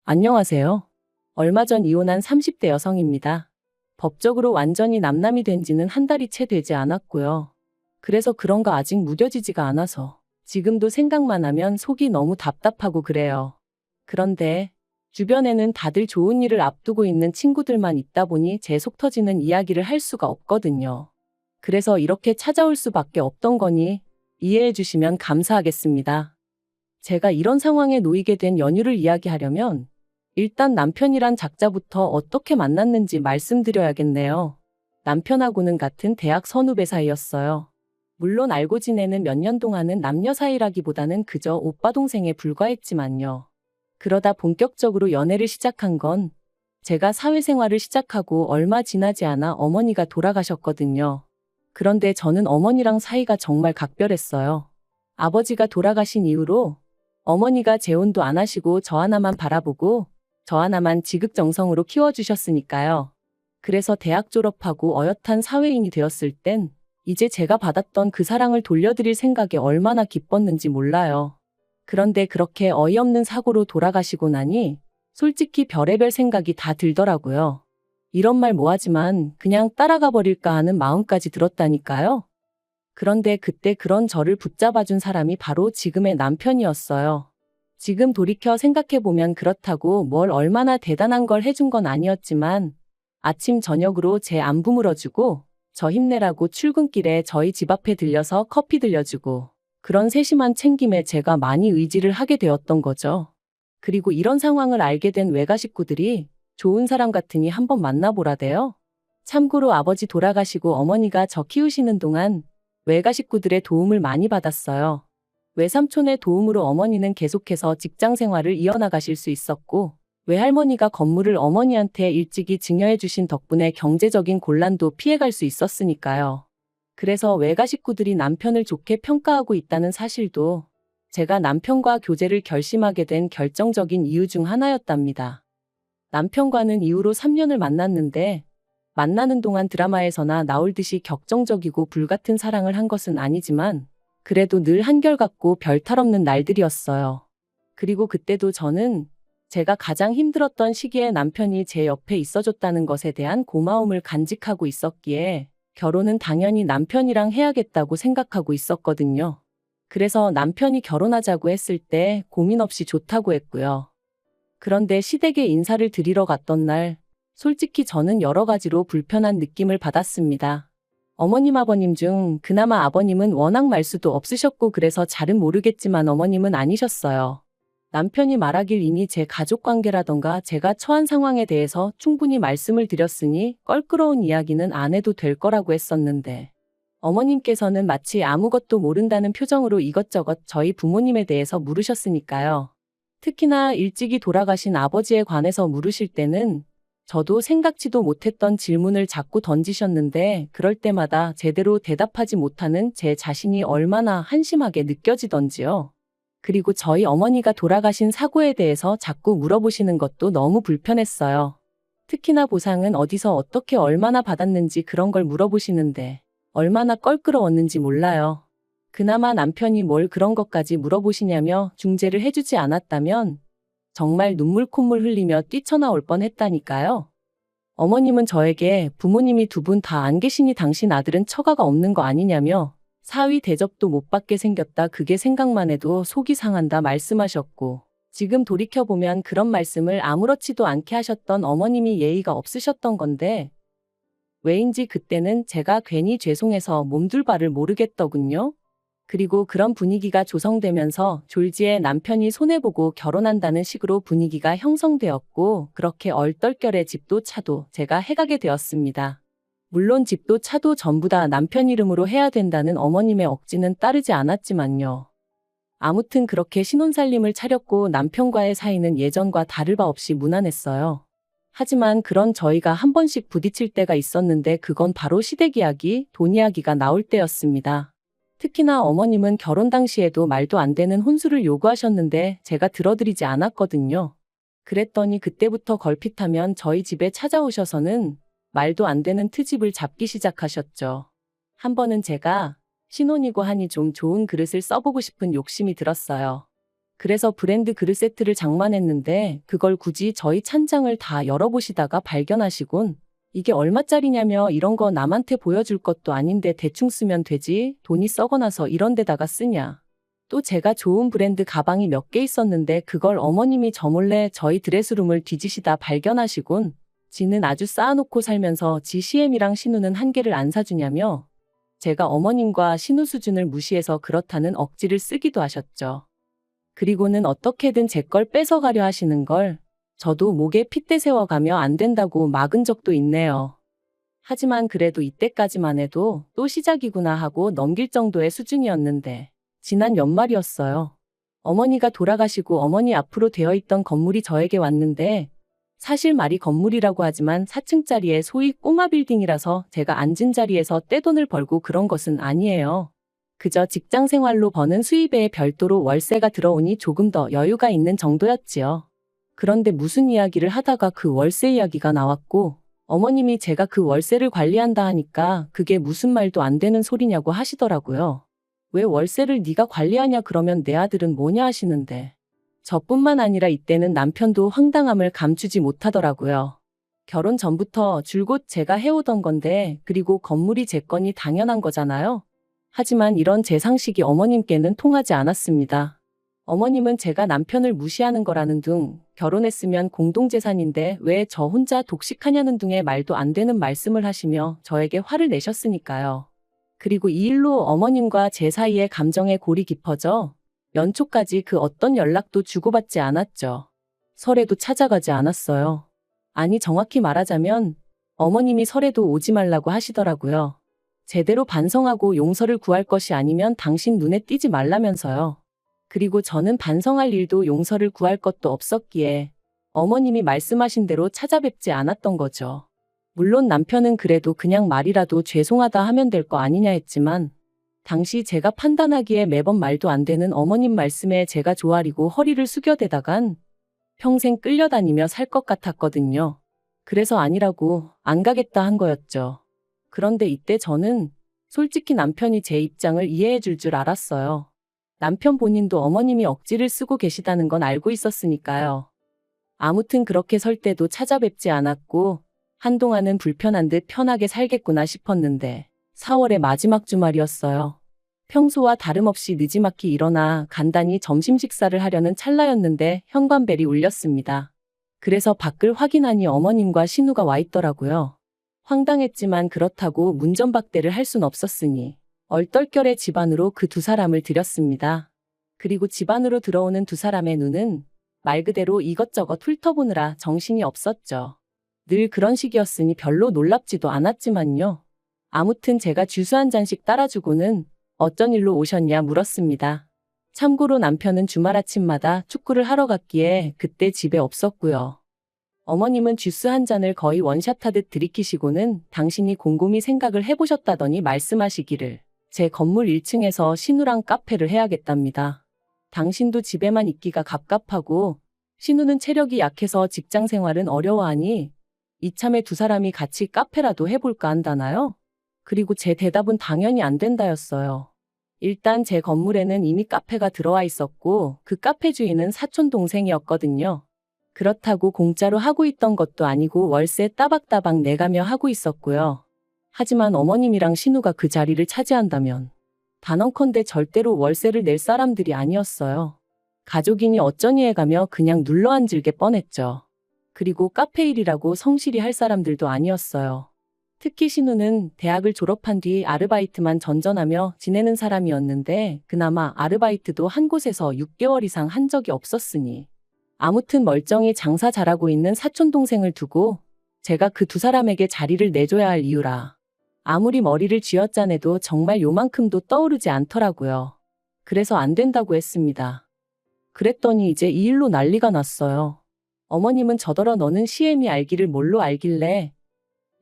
안녕하세요. 얼마 전 이혼한 30대 여성입니다. 법적으로 완전히 남남이 된 지는 한 달이 채 되지 않았고요. 그래서 그런가 아직 무뎌지지가 않아서 지금도 생각만 하면 속이 너무 답답하고 그래요. 그런데 주변에는 다들 좋은 일을 앞두고 있는 친구들만 있다 보니 제 속 터지는 이야기를 할 수가 없거든요. 그래서 이렇게 찾아올 수밖에 없던 거니 이해해 주시면 감사하겠습니다. 제가 이런 상황에 놓이게 된 연유를 이야기하려면 일단 남편이란 작자부터 어떻게 만났는지 말씀드려야겠네요. 남편하고는 같은 대학 선후배 사이였어요. 물론 알고 지내는 몇 년 동안은 남녀 사이라기보다는 그저 오빠 동생에 불과했지만요. 그러다 본격적으로 연애를 시작한 건 제가 사회생활을 시작하고 얼마 지나지 않아 어머니가 돌아가셨거든요. 그런데 저는 어머니랑 사이가 정말 각별했어요. 아버지가 돌아가신 이후로 어머니가 재혼도 안 하시고 저 하나만 바라보고 저 하나만 지극정성으로 키워주셨으니까요. 그래서 대학 졸업하고 어엿한 사회인이 되었을 땐 이제 제가 받았던 그 사랑을 돌려드릴 생각에 얼마나 기뻤는지 몰라요. 그런데 그렇게 어이없는 사고로 돌아가시고 나니 솔직히 별의별 생각이 다 들더라고요. 이런 말 뭐하지만 그냥 따라가 버릴까 하는 마음까지 들었다니까요. 그런데 그때 그런 저를 붙잡아준 사람이 바로 지금의 남편이었어요. 지금 돌이켜 생각해보면 그렇다고 뭘 얼마나 대단한 걸 해준 건 아니었지만 아침 저녁으로 제 안부 물어주고 저 힘내라고 출근길에 저희 집 앞에 들려서 커피 들려주고 그런 세심한 챙김에 제가 많이 의지를 하게 되었던 거죠. 그리고 이런 상황을 알게 된 외가 식구들이 좋은 사람 같으니 한번 만나보라대요. 참고로 아버지 돌아가시고 어머니가 저 키우시는 동안 외가 식구들의 도움을 많이 받았어요. 외삼촌의 도움으로 어머니는 계속해서 직장 생활을 이어나가실 수 있었고, 외할머니가 건물을 어머니한테 일찍이 증여해 주신 덕분에 경제적인 곤란도 피해갈 수 있었으니까요. 그래서 외가 식구들이 남편을 좋게 평가하고 있다는 사실도 제가 남편과 교제를 결심하게 된 결정적인 이유 중 하나였답니다. 남편과는 이후로 3년을 만났는데 만나는 동안 드라마에서나 나올 듯이 격정적이고 불같은 사랑을 한 것은 아니지만 그래도 늘 한결같고 별 탈 없는 날들이었어요. 그리고 그때도 저는 제가 가장 힘들었던 시기에 남편이 제 옆에 있어줬다는 것에 대한 고마움을 간직하고 있었기에 결혼은 당연히 남편이랑 해야겠다고 생각하고 있었거든요. 그래서 남편이 결혼하자고 했을 때 고민 없이 좋다고 했고요. 그런데 시댁에 인사를 드리러 갔던 날 솔직히 저는 여러 가지로 불편한 느낌을 받았습니다. 어머님 아버님 중 그나마 아버님은 워낙 말수도 없으셨고 그래서 잘은 모르겠지만 어머님은 아니셨어요. 남편이 말하길 이미 제 가족관계라던가 제가 처한 상황에 대해서 충분히 말씀을 드렸으니 껄끄러운 이야기는 안 해도 될 거라고 했었는데 어머님께서는 마치 아무것도 모른다는 표정으로 이것저것 저희 부모님에 대해서 물으셨으니까요. 특히나 일찍이 돌아가신 아버지에 관해서 물으실 때는 저도 생각지도 못했던 질문을 자꾸 던지셨는데 그럴 때마다 제대로 대답하지 못하는 제 자신이 얼마나 한심하게 느껴지던지요. 그리고 저희 어머니가 돌아가신 사고에 대해서 자꾸 물어보시는 것도 너무 불편했어요. 특히나 보상은 어디서 어떻게 얼마나 받았는지 그런 걸 물어보시는데 얼마나 껄끄러웠는지 몰라요. 그나마 남편이 뭘 그런 것까지 물어보시냐며 중재를 해주지 않았다면 정말 눈물 콧물 흘리며 뛰쳐나올 뻔했다니까요. 어머님은 저에게 부모님이 두 분 다 안 계시니 당신 아들은 처가가 없는 거 아니냐며 사위 대접도 못 받게 생겼다 그게 생각만 해도 속이 상한다 말씀하셨고 지금 돌이켜보면 그런 말씀을 아무렇지도 않게 하셨던 어머님이 예의가 없으셨던 건데 왜인지 그때는 제가 괜히 죄송해서 몸둘 바를 모르겠더군요. 그리고 그런 분위기가 조성되면서 졸지에 남편이 손해보고 결혼한다는 식으로 분위기가 형성되었고 그렇게 얼떨결에 집도 차도 제가 해가게 되었습니다. 물론 집도 차도 전부 다 남편 이름으로 해야 된다는 어머님의 억지는 따르지 않았지만요. 아무튼 그렇게 신혼살림을 차렸고 남편과의 사이는 예전과 다를 바 없이 무난했어요. 하지만 그런 저희가 한 번씩 부딪힐 때가 있었는데 그건 바로 시댁 이야기, 돈 이야기가 나올 때였습니다. 특히나 어머님은 결혼 당시에도 말도 안 되는 혼수를 요구하셨는데 제가 들어드리지 않았거든요. 그랬더니 그때부터 걸핏하면 저희 집에 찾아오셔서는 말도 안 되는 트집을 잡기 시작하셨죠. 한 번은 제가 신혼이고 하니 좀 좋은 그릇을 써보고 싶은 욕심이 들었어요. 그래서 브랜드 그릇 세트를 장만했는데 그걸 굳이 저희 찬장을 다 열어보시다가 발견하시곤 이게 얼마짜리냐며 이런 거 남한테 보여줄 것도 아닌데 대충 쓰면 되지 돈이 썩어나서 이런 데다가 쓰냐. 또 제가 좋은 브랜드 가방이 몇 개 있었는데 그걸 어머님이 저 몰래 저희 드레스룸을 뒤지시다 발견하시곤 지는 아주 쌓아놓고 살면서 지 CM이랑 신우는 한 개를 안 사주냐며 제가 어머님과 신우 수준을 무시해서 그렇다는 억지를 쓰기도 하셨죠. 그리고는 어떻게든 제 걸 뺏어가려 하시는 걸 저도 목에 핏대 세워가며 안 된다고 막은 적도 있네요. 하지만 그래도 이때까지만 해도 또 시작이구나 하고 넘길 정도의 수준이었는데 지난 연말이었어요. 어머니가 돌아가시고 어머니 앞으로 되어 있던 건물이 저에게 왔는데 사실 말이 건물이라고 하지만 4층짜리의 소위 꼬마 빌딩이라서 제가 앉은 자리에서 떼돈을 벌고 그런 것은 아니에요. 그저 직장 생활로 버는 수입에 별도로 월세가 들어오니 조금 더 여유가 있는 정도였지요. 그런데 무슨 이야기를 하다가 그 월세 이야기가 나왔고 어머님이 제가 그 월세를 관리한다 하니까 그게 무슨 말도 안 되는 소리냐고 하시더라고요. 왜 월세를 네가 관리하냐 그러면 내 아들은 뭐냐 하시는데 저뿐만 아니라 이때는 남편도 황당함을 감추지 못하더라고요. 결혼 전부터 줄곧 제가 해오던 건데 그리고 건물이 제 거니 당연한 거잖아요. 하지만 이런 제 상식이 어머님께는 통하지 않았습니다. 어머님은 제가 남편을 무시하는 거라는 둥, 결혼했으면 공동재산인데 왜 저 혼자 독식하냐는 둥의 말도 안 되는 말씀을 하시며 저에게 화를 내셨으니까요. 그리고 이 일로 어머님과 제 사이의 감정의 골이 깊어져 연초까지 그 어떤 연락도 주고받지 않았죠. 설에도 찾아가지 않았어요. 아니 정확히 말하자면 어머님이 설에도 오지 말라고 하시더라고요. 제대로 반성하고 용서를 구할 것이 아니면 당신 눈에 띄지 말라면서요. 그리고 저는 반성할 일도 용서를 구할 것도 없었기에 어머님이 말씀하신 대로 찾아뵙지 않았던 거죠. 물론 남편은 그래도 그냥 말이라도 죄송하다 하면 될 거 아니냐 했지만 당시 제가 판단하기에 매번 말도 안 되는 어머님 말씀에 제가 조아리고 허리를 숙여대다간 평생 끌려다니며 살 것 같았거든요. 그래서 아니라고 안 가겠다 한 거였죠. 그런데 이때 저는 솔직히 남편이 제 입장을 이해해 줄 줄 알았어요. 남편 본인도 어머님이 억지를 쓰고 계시다는 건 알고 있었으니까요. 아무튼 그렇게 설 때도 찾아뵙지 않았고 한동안은 불편한 듯 편하게 살겠구나 싶었는데 4월의 마지막 주말이었어요. 평소와 다름없이 느지막이 일어나 간단히 점심 식사를 하려는 찰나였는데 현관벨이 울렸습니다. 그래서 밖을 확인하니 어머님과 신우가 와 있더라고요. 황당했지만 그렇다고 문전박대를 할 순 없었으니 얼떨결에 집 안으로 그 두 사람을 들였습니다. 그리고 집 안으로 들어오는 두 사람의 눈은 말 그대로 이것저것 훑어보느라 정신이 없었죠. 늘 그런 식이었으니 별로 놀랍지도 않았지만요. 아무튼 제가 주스 한 잔씩 따라주고는 어쩐 일로 오셨냐 물었습니다. 참고로 남편은 주말 아침마다 축구를 하러 갔기에 그때 집에 없었고요. 어머님은 주스 한 잔을 거의 원샷하듯 들이키시고는 당신이 곰곰이 생각을 해보셨다더니 말씀하시기를 제 건물 1층에서 신우랑 카페를 해야겠답니다. 당신도 집에만 있기가 갑갑하고 신우는 체력이 약해서 직장 생활은 어려워하니 이참에 두 사람이 같이 카페라도 해볼까 한다나요? 그리고 제 대답은 당연히 안 된다였어요. 일단 제 건물에는 이미 카페가 들어와 있었고 그 카페 주인은 사촌 동생이었거든요. 그렇다고 공짜로 하고 있던 것도 아니고 월세 따박따박 내가며 하고 있었고요. 하지만 어머님이랑 신우가 그 자리를 차지한다면 단언컨대 절대로 월세를 낼 사람들이 아니었어요. 가족이니 어쩌니 해가며 그냥 눌러앉을 게 뻔했죠. 그리고 카페 일이라고 성실히 할 사람들도 아니었어요. 특히 신우는 대학을 졸업한 뒤 아르바이트만 전전하며 지내는 사람이었는데 그나마 아르바이트도 한 곳에서 6개월 이상 한 적이 없었으니 아무튼 멀쩡히 장사 잘하고 있는 사촌동생을 두고 제가 그 두 사람에게 자리를 내줘야 할 이유라. 아무리 머리를 쥐어짜내도 정말 요만큼도 떠오르지 않더라고요. 그래서 안 된다고 했습니다. 그랬더니 이제 이 일로 난리가 났어요. 어머님은 저더러 너는 CM이 알기를 뭘로 알길래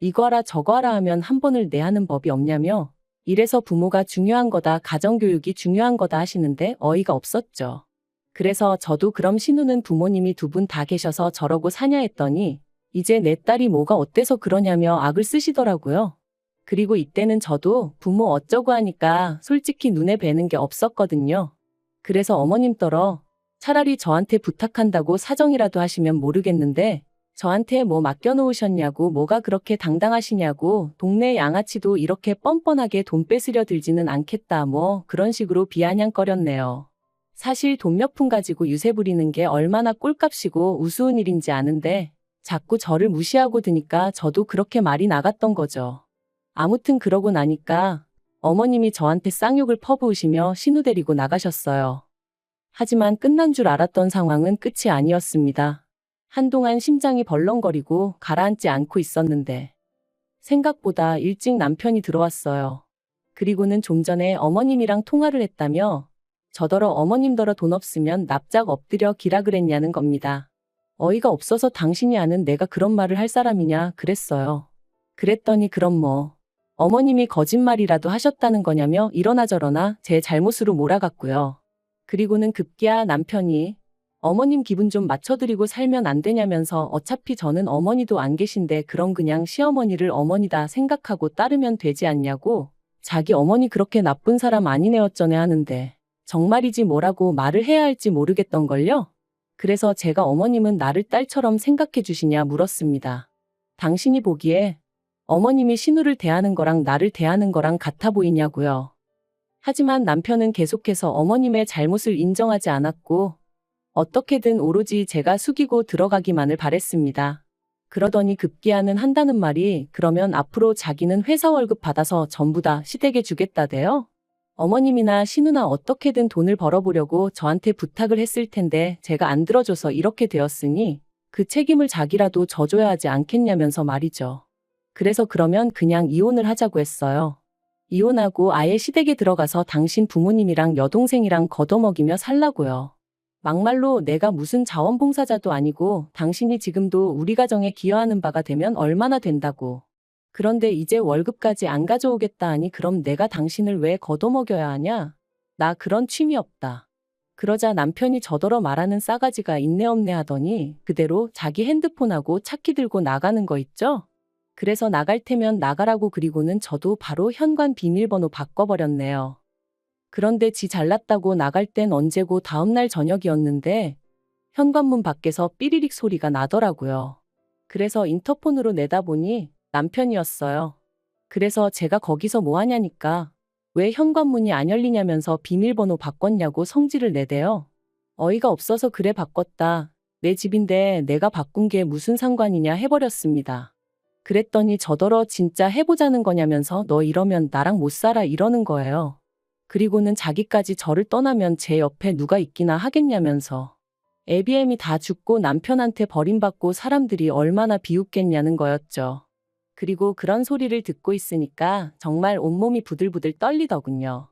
이거 하라 저거 하라 하면 한 번을 내하는 법이 없냐며 이래서 부모가 중요한 거다 가정교육이 중요한 거다 하시는데 어이가 없었죠. 그래서 저도 그럼 신우는 부모님이 두 분 다 계셔서 저러고 사냐 했더니 이제 내 딸이 뭐가 어때서 그러냐며 악을 쓰시더라고요. 그리고 이때는 저도 부모 어쩌고 하니까 솔직히 눈에 뵈는 게 없었거든요. 그래서 어머님 떨어 차라리 저한테 부탁한다고 사정이라도 하시면 모르겠는데 저한테 뭐 맡겨놓으셨냐고 뭐가 그렇게 당당하시냐고 동네 양아치도 이렇게 뻔뻔하게 돈 뺏으려 들지는 않겠다 뭐 그런 식으로 비아냥거렸네요. 사실 돈 몇 푼 가지고 유세 부리는 게 얼마나 꼴값이고 우스운 일인지 아는데 자꾸 저를 무시하고 드니까 저도 그렇게 말이 나갔던 거죠. 아무튼 그러고 나니까 어머님이 저한테 쌍욕을 퍼부으시며 신우 데리고 나가셨어요. 하지만 끝난 줄 알았던 상황은 끝이 아니었습니다. 한동안 심장이 벌렁거리고 가라앉지 않고 있었는데 생각보다 일찍 남편이 들어왔어요. 그리고는 좀 전에 어머님이랑 통화를 했다며 저더러 어머님더러 돈 없으면 납작 엎드려 기라 그랬냐는 겁니다. 어이가 없어서 당신이 아는 내가 그런 말을 할 사람이냐 그랬어요. 그랬더니 그럼 뭐 어머님이 거짓말이라도 하셨다는 거냐며 이러나 저러나 제 잘못으로 몰아갔고요. 그리고는 급기야 남편이 어머님 기분 좀 맞춰드리고 살면 안 되냐면서 어차피 저는 어머니도 안 계신데 그럼 그냥 시어머니를 어머니다 생각하고 따르면 되지 않냐고 자기 어머니 그렇게 나쁜 사람 아니네 어쩌네 하는데 정말이지 뭐라고 말을 해야 할지 모르겠던걸요. 그래서 제가 어머님은 나를 딸처럼 생각해 주시냐 물었습니다. 당신이 보기에 어머님이 신우를 대하는 거랑 나를 대하는 거랑 같아 보이냐고요. 하지만 남편은 계속해서 어머님의 잘못을 인정하지 않았고 어떻게든 오로지 제가 숙이고 들어가기만을 바랬습니다. 그러더니 급기야는 한다는 말이 그러면 앞으로 자기는 회사 월급 받아서 전부 다 시댁에 주겠다대요? 어머님이나 신우나 어떻게든 돈을 벌어보려고 저한테 부탁을 했을 텐데 제가 안 들어줘서 이렇게 되었으니 그 책임을 자기라도 져줘야 하지 않겠냐면서 말이죠. 그래서 그러면 그냥 이혼을 하자고 했어요. 이혼하고 아예 시댁에 들어가서 당신 부모님이랑 여동생이랑 걷어먹이며 살라고요. 막말로 내가 무슨 자원봉사자도 아니고 당신이 지금도 우리 가정에 기여하는 바가 되면 얼마나 된다고. 그런데 이제 월급까지 안 가져오겠다 하니 그럼 내가 당신을 왜 걷어먹여야 하냐? 나 그런 취미 없다. 그러자 남편이 저더러 말하는 싸가지가 있네 없네 하더니 그대로 자기 핸드폰하고 차키 들고 나가는 거 있죠? 그래서 나갈 테면 나가라고 그리고는 저도 바로 현관 비밀번호 바꿔버렸네요. 그런데 지 잘났다고 나갈 땐 언제고 다음날 저녁이었는데 현관문 밖에서 삐리릭 소리가 나더라고요. 그래서 인터폰으로 내다보니 남편이었어요. 그래서 제가 거기서 뭐 하냐니까 왜 현관문이 안 열리냐면서 비밀번호 바꿨냐고 성질을 내대요. 어이가 없어서 그래 바꿨다. 내 집인데 내가 바꾼 게 무슨 상관이냐 해버렸습니다. 그랬더니 저더러 진짜 해보자는 거냐면서 너 이러면 나랑 못 살아 이러는 거예요. 그리고는 자기까지 저를 떠나면 제 옆에 누가 있기나 하겠냐면서 애비애미 다 죽고 남편한테 버림받고 사람들이 얼마나 비웃겠냐는 거였죠. 그리고 그런 소리를 듣고 있으니까 정말 온몸이 부들부들 떨리더군요.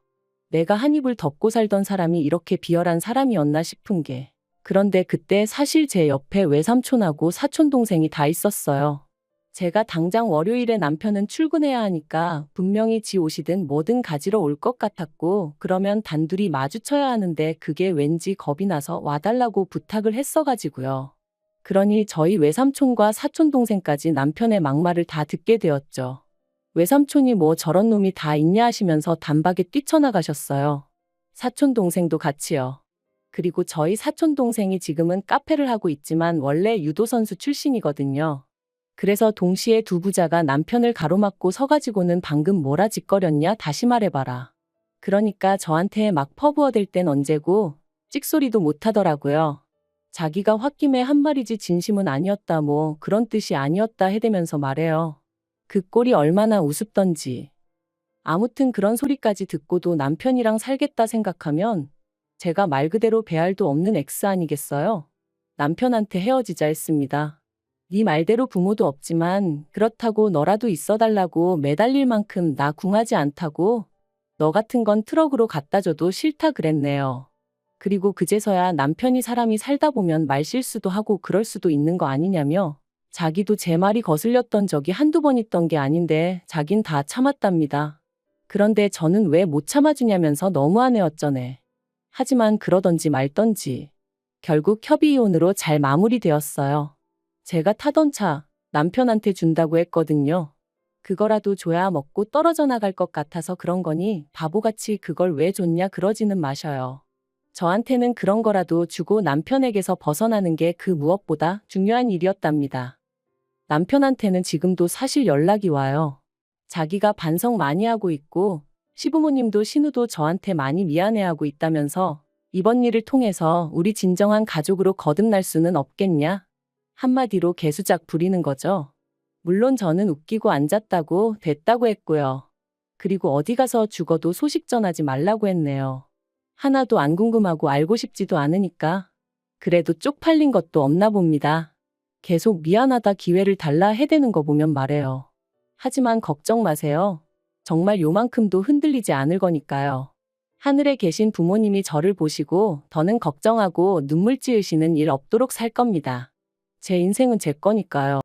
내가 한 입을 덮고 살던 사람이 이렇게 비열한 사람이었나 싶은 게. 그런데 그때 사실 제 옆에 외삼촌하고 사촌동생이 다 있었어요. 제가 당장 월요일에 남편은 출근해야 하니까 분명히 지 옷이든 뭐든 가지러 올 것 같았고 그러면 단둘이 마주쳐야 하는데 그게 왠지 겁이 나서 와달라고 부탁을 했어가지고요. 그러니 저희 외삼촌과 사촌동생까지 남편의 막말을 다 듣게 되었죠. 외삼촌이 뭐 저런 놈이 다 있냐 하시면서 단박에 뛰쳐나가셨어요. 사촌동생도 같이요. 그리고 저희 사촌동생이 지금은 카페를 하고 있지만 원래 유도선수 출신이거든요. 그래서 동시에 두 부자가 남편을 가로막고 서가지고는 방금 뭐라 짓거렸냐 다시 말해봐라. 그러니까 저한테 막 퍼부어댈 땐 언제고 찍소리도 못하더라고요. 자기가 홧김에 한 말이지 진심은 아니었다 뭐 그런 뜻이 아니었다 해대면서 말해요. 그 꼴이 얼마나 우습던지. 아무튼 그런 소리까지 듣고도 남편이랑 살겠다 생각하면 제가 말 그대로 배알도 없는 X 아니겠어요? 남편한테 헤어지자 했습니다. 네 말대로 부모도 없지만 그렇다고 너라도 있어달라고 매달릴 만큼 나 궁하지 않다고 너 같은 건 트럭으로 갖다 줘도 싫다 그랬네요. 그리고 그제서야 남편이 사람이 살다 보면 말실수도 하고 그럴 수도 있는 거 아니냐며 자기도 제 말이 거슬렸던 적이 한두 번 있던 게 아닌데 자긴 다 참았답니다. 그런데 저는 왜 못 참아주냐면서 너무하네 어쩌네. 하지만 그러던지 말던지 결국 협의이혼으로 잘 마무리되었어요. 제가 타던 차 남편한테 준다고 했거든요. 그거라도 줘야 먹고 떨어져 나갈 것 같아서 그런 거니 바보같이 그걸 왜 줬냐 그러지는 마셔요. 저한테는 그런 거라도 주고 남편에게서 벗어나는 게 그 무엇보다 중요한 일이었답니다. 남편한테는 지금도 사실 연락이 와요. 자기가 반성 많이 하고 있고 시부모님도 신우도 저한테 많이 미안해하고 있다면서 이번 일을 통해서 우리 진정한 가족으로 거듭날 수는 없겠냐? 한마디로 개수작 부리는 거죠. 물론 저는 웃기고 앉았다고 됐다고 했고요. 그리고 어디 가서 죽어도 소식 전하지 말라고 했네요. 하나도 안 궁금하고 알고 싶지도 않으니까. 그래도 쪽팔린 것도 없나 봅니다. 계속 미안하다 기회를 달라 해대는 거 보면 말해요. 하지만 걱정 마세요. 정말 요만큼도 흔들리지 않을 거니까요. 하늘에 계신 부모님이 저를 보시고 더는 걱정하고 눈물 찌으시는 일 없도록 살 겁니다. 제 인생은 제 거니까요.